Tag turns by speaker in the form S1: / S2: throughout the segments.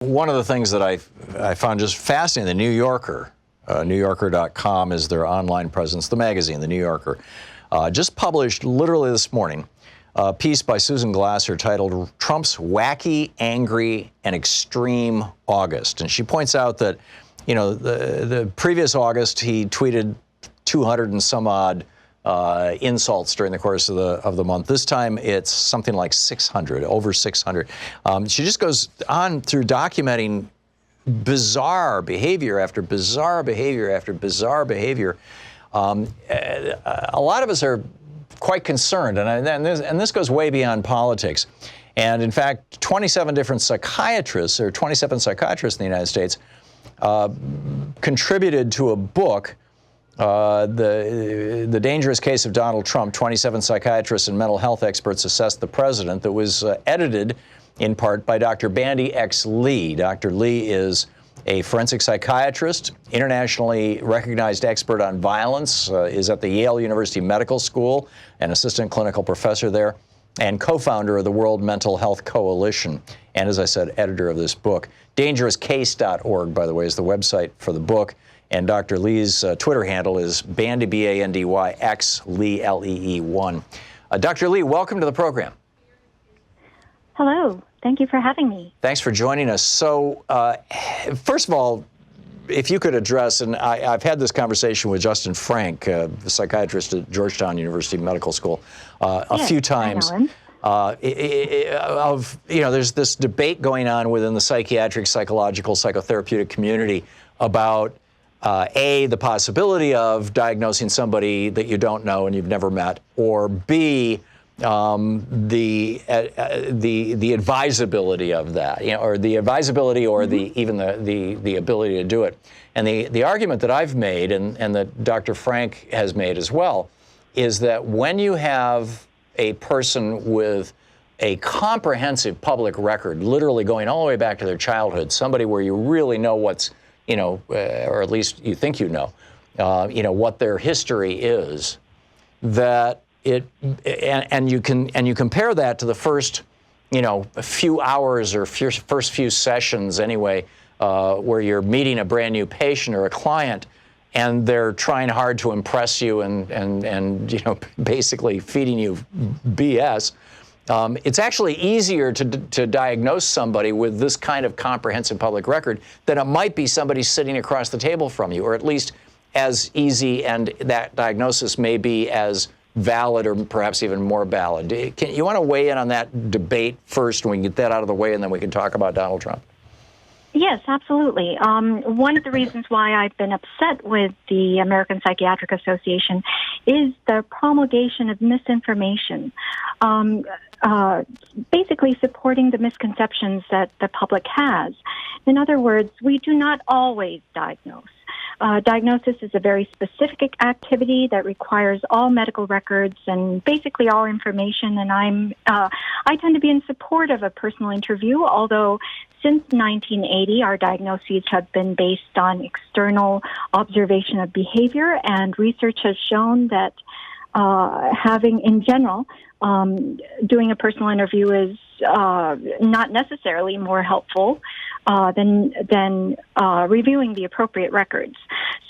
S1: One of the things that I found just fascinating, the New Yorker, NewYorker.com is their online presence, the magazine, the New Yorker, just published literally this morning a piece by Susan Glasser titled Trump's Wacky, Angry, and Extreme August. And she points out that, you know, the previous August, he tweeted 200 and some odd insults during the course of the month. This time it's something like 600, over 600. She just goes on through documenting bizarre behavior after bizarre behavior after bizarre behavior. A lot of us are quite concerned, and this goes way beyond politics. And in fact, 27 different psychiatrists, or 27 psychiatrists in the United States, contributed to a book, the Dangerous Case of Donald Trump, 27 psychiatrists and mental health experts assessed the president, that was edited in part by Dr. Bandy X. Lee. Dr. Lee is a forensic psychiatrist, internationally recognized expert on violence, is at the Yale University Medical School, an assistant clinical professor there, and co-founder of the World Mental Health Coalition, and as I said, editor of this book. DangerousCase.org, by the way, is the website for the book. And Dr. Lee's Twitter handle is Bandy, B-A-N-D-Y, X, Lee, L-E-E-1. Dr. Lee, welcome to the program.
S2: Hello. Thank you for having me.
S1: Thanks for joining us. So, first of all, if you could address, and I've had this conversation with Justin Frank, a psychiatrist at Georgetown University Medical School, a few times. I know him. There's this debate going on within the psychiatric, psychological, psychotherapeutic community about the possibility of diagnosing somebody that you don't know and you've never met, or B, the advisability of that, or the advisability, or even the ability to do it. And the argument that I've made, and that Dr. Frank has made as well, is that when you have a person with a comprehensive public record, literally going all the way back to their childhood, somebody where you really know what's, or at least you think what their history is, that and you compare that to the first, few hours or first few sessions anyway, where you're meeting a brand new patient or a client, and they're trying hard to impress you and basically feeding you BS. It's actually easier to diagnose somebody with this kind of comprehensive public record than it might be somebody sitting across the table from you, or at least as easy, and that diagnosis may be as valid or perhaps even more valid. You want to weigh in on that debate first, and we can get that out of the way, and then we can talk about Donald Trump?
S2: Yes, absolutely. One of the reasons why I've been upset with the American Psychiatric Association is the promulgation of misinformation, basically supporting the misconceptions that the public has. In other words, we do not always diagnose. Diagnosis is a very specific activity that requires all medical records and basically all information. And I tend to be in support of a personal interview, although since 1980, our diagnoses have been based on external observation of behavior, and research has shown that having, in general, doing a personal interview is not necessarily more helpful than reviewing the appropriate records.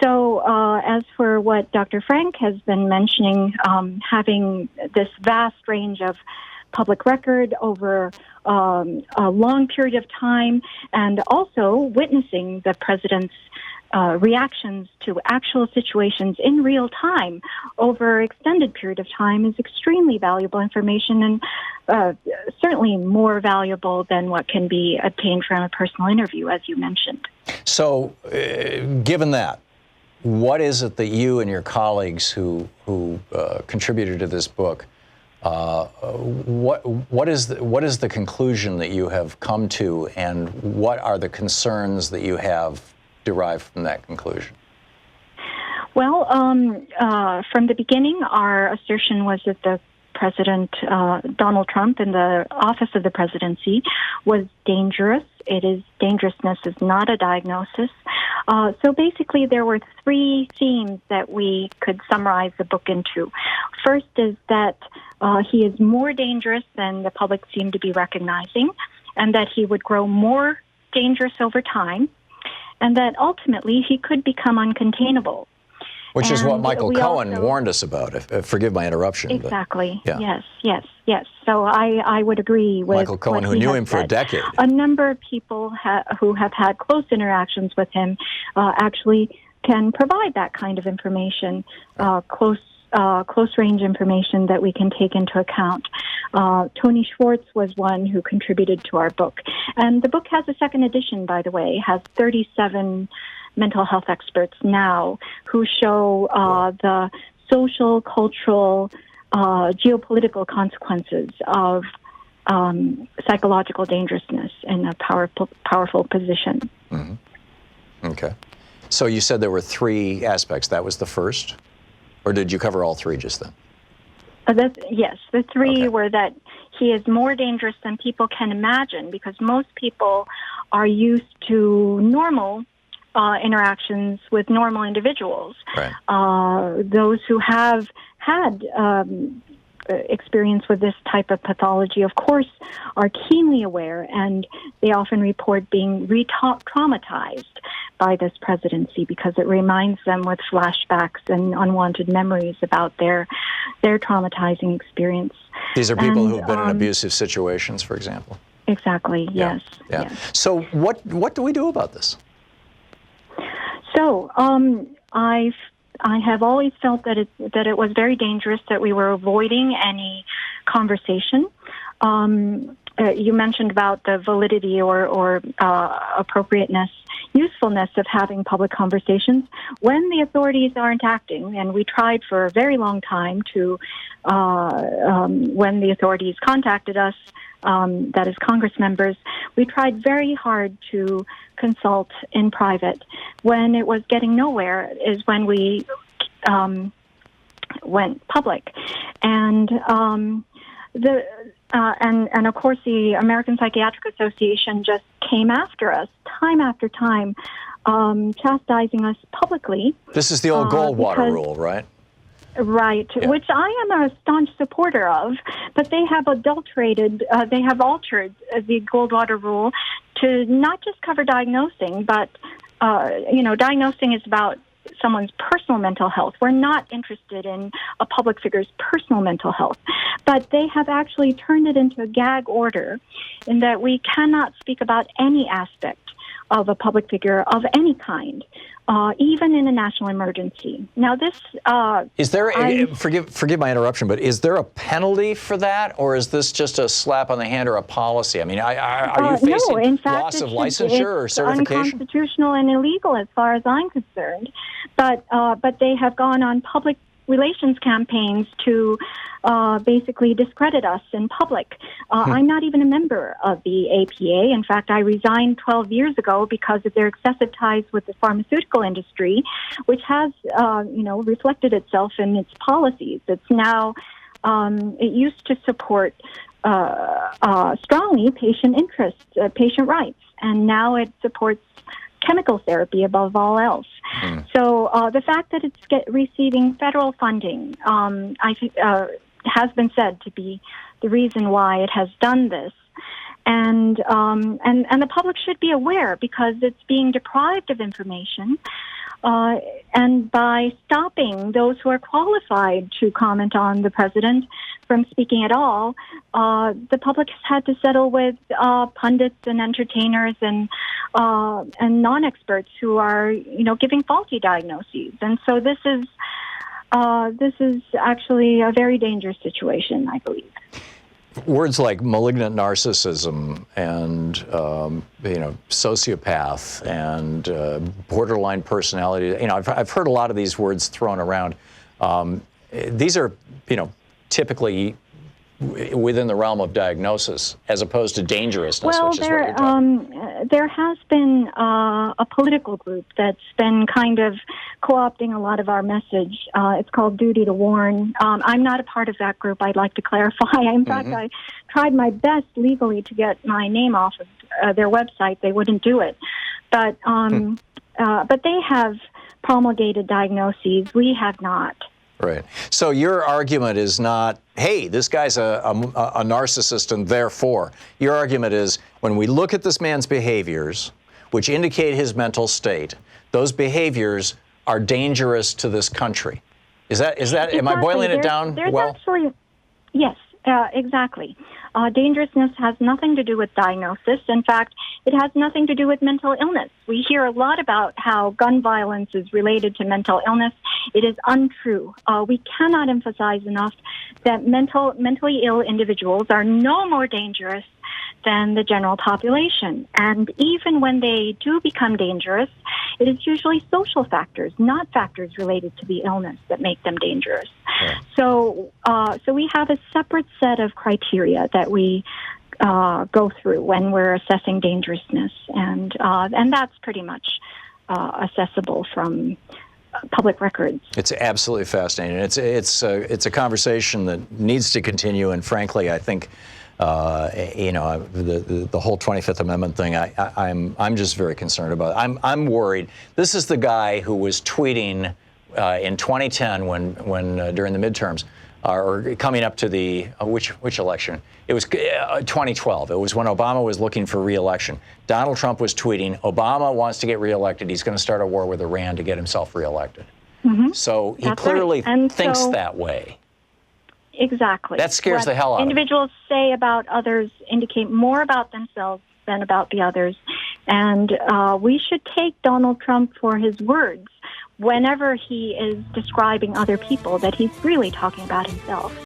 S2: So as for what Dr. Frank has been mentioning, having this vast range of public record over a long period of time, and also witnessing the president's reactions to actual situations in real time over extended period of time is extremely valuable information, and certainly more valuable than what can be obtained from a personal interview, as you mentioned. So,
S1: given that, what is it that you and your colleagues who contributed to this book, what is the conclusion that you have come to, and what are the concerns that you have derived from that conclusion?
S2: Well, from the beginning, our assertion was that the President Donald Trump in the office of the presidency was dangerous. Dangerousness is not a diagnosis. So basically, there were three themes that we could summarize the book into. First is that he is more dangerous than the public seemed to be recognizing, and that he would grow more dangerous over time, and that ultimately he could become uncontainable.
S1: Which is what
S2: And
S1: Michael
S2: we
S1: Cohen
S2: also-
S1: warned us about. Forgive my interruption.
S2: Exactly.
S1: But, yeah.
S2: Yes. So I would agree with
S1: Michael Cohen,
S2: what
S1: who
S2: he
S1: knew
S2: has
S1: him for a
S2: said.
S1: decade.
S2: A number of people who have had close interactions with him actually can provide that kind of information, close range information that we can take into account. Tony Schwartz was one who contributed to our book. And the book has a second edition, by the way, has 37 mental health experts now who show the social, cultural, geopolitical consequences of psychological dangerousness in a powerful position.
S1: Mm-hmm. Okay. So you said there were three aspects. That was the first? Or did you cover all three just then?
S2: Yes, the three were that he is more dangerous than people can imagine, because most people are used to normal interactions with normal individuals.
S1: Right.
S2: Those who have had experience with this type of pathology, of course, are keenly aware, and they often report being re-traumatized by this presidency because it reminds them with flashbacks and unwanted memories about their traumatizing experience.
S1: These are people who've been in abusive situations, for example?
S2: Exactly, yes.
S1: Yeah.
S2: Yes.
S1: So what do we do about this?
S2: So I have always felt that it was very dangerous, that we were avoiding any conversation. You mentioned about the validity or appropriateness, usefulness of having public conversations when the authorities aren't acting. And we tried for a very long time to, when the authorities contacted us, that is Congress members, we tried very hard to consult in private. When it was getting nowhere is when we went public. And and of course the American Psychiatric Association just came after us time after time, chastising us publicly.
S1: This is the old Goldwater rule, right?
S2: Right,
S1: Yeah.
S2: which I am a staunch supporter of, but they have altered the Goldwater rule to not just cover diagnosing, but, diagnosing is about someone's personal mental health. We're not interested in a public figure's personal mental health, but they have actually turned it into a gag order in that we cannot speak about any aspect of a public figure of any kind, even in a national emergency. Now, this
S1: is there? Forgive my interruption, but is there a penalty for that, or is this just a slap on the hand or a policy? I mean, are you facing
S2: no, in fact,
S1: loss of licensure or certification?
S2: It's unconstitutional and illegal as far as I'm concerned. But they have gone on public relations campaigns to basically discredit us in public. I'm not even a member of the APA. In fact, I resigned 12 years ago because of their excessive ties with the pharmaceutical industry, which has, reflected itself in its policies. It's now, it used to support strongly patient interests, patient rights, and now it supports chemical therapy above all else. So the fact that it's receiving federal funding, I think, has been said to be the reason why it has done this. And the public should be aware because it's being deprived of information. And by stopping those who are qualified to comment on the president from speaking at all, the public has had to settle with pundits and entertainers and non-experts who are, giving faulty diagnoses. And so this is actually a very dangerous situation, I believe.
S1: Words like malignant narcissism and sociopath and borderline personality. I've heard a lot of these words thrown around. These are typically within the realm of diagnosis, as opposed to dangerousness,
S2: well,
S1: which is what you're talking about.
S2: There has been a political group that's been kind of co-opting a lot of our message. It's called Duty to Warn. I'm not a part of that group, I'd like to clarify. In fact, I tried my best legally to get my name off of their website. They wouldn't do it. But they have promulgated diagnoses. We have not.
S1: Right. So your argument is not, hey, this guy's a narcissist and therefore. Your argument is when we look at this man's behaviors, which indicate his mental state, those behaviors are dangerous to this country. Is that,
S2: Exactly.
S1: am I boiling it down
S2: there's
S1: well?
S2: Actually, yes, exactly. Dangerousness has nothing to do with diagnosis. In fact, it has nothing to do with mental illness. We hear a lot about how gun violence is related to mental illness. It is untrue. We cannot emphasize enough that mentally ill individuals are no more dangerous than the general population. And even when they do become dangerous, it is usually social factors, not factors related to the illness, that make them dangerous.
S1: Yeah.
S2: So we have a separate set of criteria that we go through when we're assessing dangerousness, and that's pretty much accessible from public records.
S1: It's absolutely fascinating. It's a conversation that needs to continue, and frankly, I think the whole 25th Amendment thing, I'm just very concerned about it. I'm worried. This is the guy who was tweeting in 2010 when during the midterms, or coming up to the which election? It was 2012. It was when Obama was looking for re-election. Donald Trump was tweeting, Obama wants to get re-elected. He's going to start a war with Iran to get himself re-elected. Mm-hmm. So he clearly thinks that way.
S2: Exactly.
S1: That scares the hell out of me.
S2: Individuals say about others indicate more about themselves than about the others. And we should take Donald Trump for his words whenever he is describing other people, that he's really talking about himself.